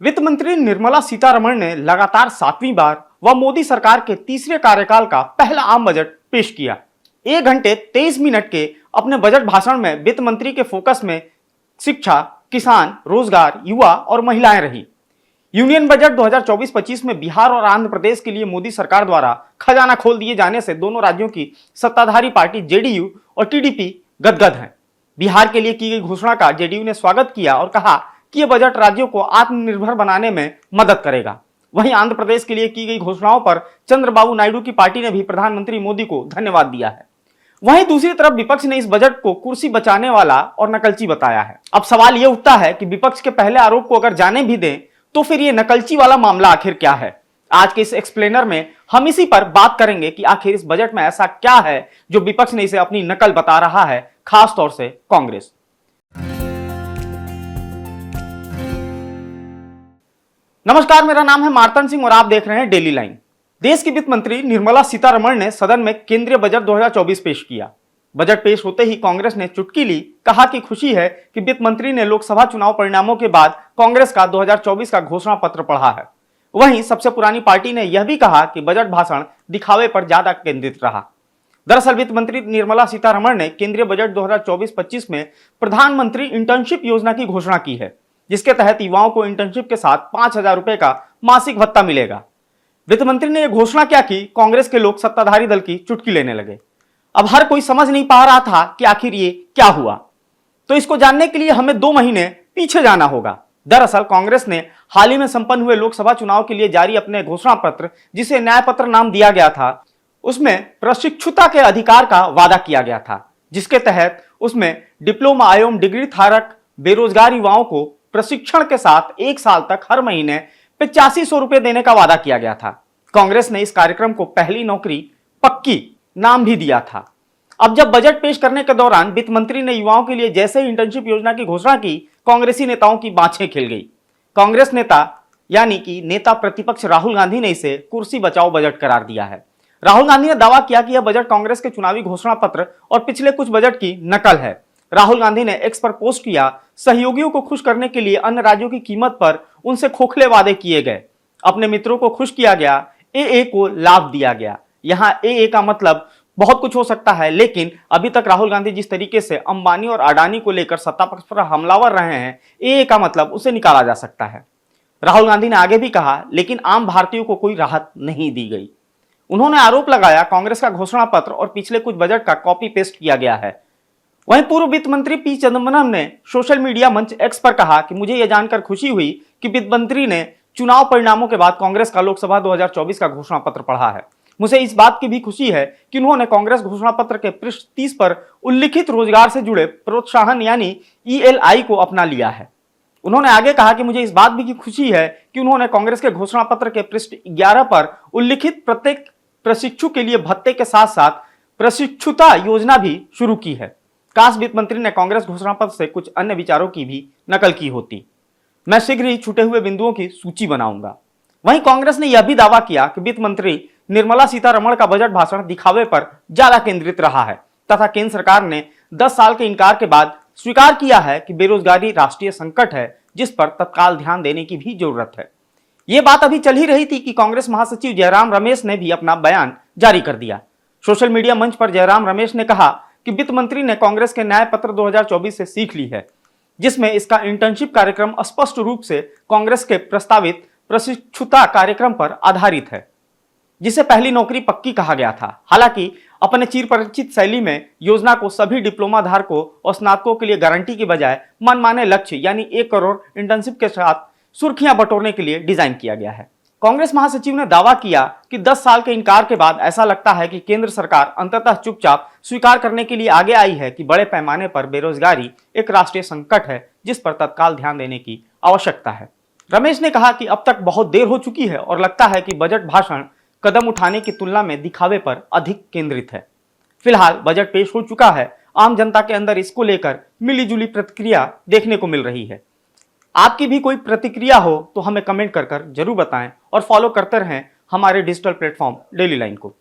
वित्त मंत्री निर्मला सीतारमण ने लगातार 7वीं बार व मोदी सरकार के तीसरे कार्यकाल का पहला आम बजट पेश किया। 1 घंटे 23 मिनट के अपने बजट भाषण में वित्त मंत्री के फोकस में शिक्षा, किसान, रोजगार, युवा और महिलाएं रही। यूनियन बजट 2024-25 में बिहार और आंध्र प्रदेश के लिए मोदी सरकार द्वारा खजाना खोल दिए जाने से दोनों राज्यों की सत्ताधारी पार्टी जेडीयू और टीडीपी गदगद हैं। बिहार के लिए की गई घोषणा का जेडीयू ने स्वागत किया और कहा कि यह बजट राज्यों को आत्मनिर्भर बनाने में मदद करेगा। वहीं आंध्र प्रदेश के लिए की गई घोषणाओं पर चंद्रबाबू नायडू की पार्टी ने भी प्रधानमंत्री मोदी को धन्यवाद दिया है। वहीं दूसरी तरफ विपक्ष ने इस बजट को कुर्सी बचाने वाला और नकलची बताया है। अब सवाल यह उठता है कि विपक्ष के पहले आरोप को अगर जाने भी दें तो फिर ये नकलची वाला मामला आखिर क्या है। आज के इस एक्सप्लेनर में हम इसी पर बात करेंगे कि आखिर इस बजट में ऐसा क्या है जो विपक्ष ने इसे अपनी नकल बता रहा है, खास तौर से कांग्रेस। नमस्कार, मेरा नाम है मार्तन सिंह और आप देख रहे हैं डेली लाइन। देश की वित्त मंत्री निर्मला सीतारमण ने सदन में केंद्रीय बजट 2024 पेश किया। बजट पेश होते ही कांग्रेस ने चुटकी ली, कहा कि खुशी है कि वित्त मंत्री ने लोकसभा चुनाव परिणामों के बाद कांग्रेस का 2024 का घोषणा पत्र पढ़ा है। वहीं सबसे पुरानी पार्टी ने यह भी कहा कि बजट भाषण दिखावे पर ज्यादा केंद्रित रहा। दरअसल वित्त मंत्री निर्मला सीतारमण ने केंद्रीय बजट 2024-25 में प्रधानमंत्री इंटर्नशिप योजना की घोषणा की है, जिसके तहत युवाओं को इंटर्नशिप के साथ 5,000 रुपए का मासिक भत्ता मिलेगा। वित्त मंत्री ने यह घोषणा क्या की, कांग्रेस के लोग सत्ताधारी दल की चुटकी लेने लगे। अब हर कोई समझ नहीं पा रहा था कि आखिर ये क्या हुआ, तो इसको जानने के लिए हमें 2 महीने पीछे जाना होगा। दरअसल कांग्रेस ने हाल ही में संपन्न हुए लोकसभा चुनाव के लिए जारी अपने घोषणा पत्र, जिसे न्याय पत्र नाम दिया गया था, उसमें प्रशिक्षुता के अधिकार का वादा किया गया था, जिसके तहत उसमें डिप्लोमा एवं डिग्री धारक बेरोजगार युवाओं को प्रशिक्षण के साथ 1 साल तक हर महीने 8500 रुपए देने का वादा किया गया था। कांग्रेस ने इस कार्यक्रम को पहली नौकरी पक्की नाम भी दिया था। अब जब बजट पेश करने के दौरान वित्त मंत्री ने युवाओं के लिए जैसे ही इंटर्नशिप योजना की घोषणा की, कांग्रेसी नेताओं की बाछें खिल गई। कांग्रेस नेता यानी कि नेता प्रतिपक्ष राहुल गांधी ने इसे कुर्सी बचाओ बजट करार दिया है। राहुल गांधी ने दावा किया कि यह बजट कांग्रेस के चुनावी घोषणा पत्र और पिछले कुछ बजट की नकल है। राहुल गांधी ने एक्स पर पोस्ट किया, सहयोगियों को खुश करने के लिए अन्य राज्यों की कीमत पर उनसे खोखले वादे किए गए, अपने मित्रों को खुश किया गया, एए को लाभ दिया गया। यहां एए का मतलब बहुत कुछ हो सकता है, लेकिन अभी तक राहुल गांधी जिस तरीके से अंबानी और अडानी को लेकर सत्ता पक्ष पर हमलावर रहे हैं, एए का मतलब उसे निकाला जा सकता है। राहुल गांधी ने आगे भी कहा, लेकिन आम भारतीयों को कोई राहत नहीं दी गई। उन्होंने आरोप लगाया कांग्रेस का घोषणा पत्र और पिछले कुछ बजट का कॉपी पेस्ट किया गया है। वहीं पूर्व वित्त मंत्री पी चिदंबरम ने सोशल मीडिया मंच एक्स पर कहा कि मुझे यह जानकर खुशी हुई कि वित्त मंत्री ने चुनाव परिणामों के बाद कांग्रेस का लोकसभा 2024 का घोषणा पत्र पढ़ा है। मुझे इस बात की भी खुशी है कि उन्होंने कांग्रेस घोषणा पत्र के पृष्ठ 30 पर उल्लिखित रोजगार से जुड़े प्रोत्साहन यानी ईएलआई को अपना लिया है। उन्होंने आगे कहा कि मुझे इस बात भी की खुशी है कि उन्होंने कांग्रेस के घोषणा पत्र के पृष्ठ 11 पर उल्लिखित प्रत्येक प्रशिक्षु के लिए भत्ते के साथ साथ प्रशिक्षुता योजना भी शुरू की है। काश वित्त मंत्री ने कांग्रेस घोषणा पत्र से कुछ अन्य विचारों की भी नकल की होती। मैं शीघ्र ही छूटे हुए बिंदुओं की सूची बनाऊंगा। वहीं कांग्रेस ने यह भी दावा किया कि वित्त मंत्री निर्मला सीतारमण का बजट भाषण दिखावे पर ज्यादा केंद्रित रहा है तथा केंद्र सरकार ने 10 साल के इनकार के बाद स्वीकार किया है कि बेरोजगारी राष्ट्रीय संकट है, जिस पर तत्काल ध्यान देने की भी जरूरत है। यह बात अभी चल ही रही थी कि कांग्रेस महासचिव जयराम रमेश ने भी अपना बयान जारी कर दिया। सोशल मीडिया मंच पर जयराम रमेश ने कहा कि वित्त मंत्री ने कांग्रेस के न्याय पत्र 2024 से सीख ली है, जिसमें इसका इंटर्नशिप कार्यक्रम स्पष्ट रूप से कांग्रेस के प्रस्तावित प्रशिक्षुता कार्यक्रम पर आधारित है, जिसे पहली नौकरी पक्की कहा गया था। हालांकि अपने चिरपरिचित शैली में योजना को सभी डिप्लोमा धारकों और स्नातकों के लिए गारंटी के बजाय मनमाने लक्ष्य यानी 1 करोड़ इंटर्नशिप के साथ सुर्खियां बटोरने के लिए डिजाइन किया गया है। कांग्रेस महासचिव ने दावा किया कि 10 साल के इनकार के बाद ऐसा लगता है कि केंद्र सरकार अंततः चुपचाप स्वीकार करने के लिए आगे आई है कि बड़े पैमाने पर बेरोजगारी एक राष्ट्रीय संकट है, जिस पर तत्काल ध्यान देने की आवश्यकता है। रमेश ने कहा कि अब तक बहुत देर हो चुकी है और लगता है कि बजट भाषण कदम उठाने की तुलना में दिखावे पर अधिक केंद्रित है। फिलहाल बजट पेश हो चुका है, आम जनता के अंदर इसको लेकर मिलीजुली प्रतिक्रिया देखने को मिल रही है। आपकी भी कोई प्रतिक्रिया हो तो हमें कमेंट कर जरूर बताएं और फॉलो करते रहें हमारे डिजिटल प्लेटफॉर्म डेली लाइन को।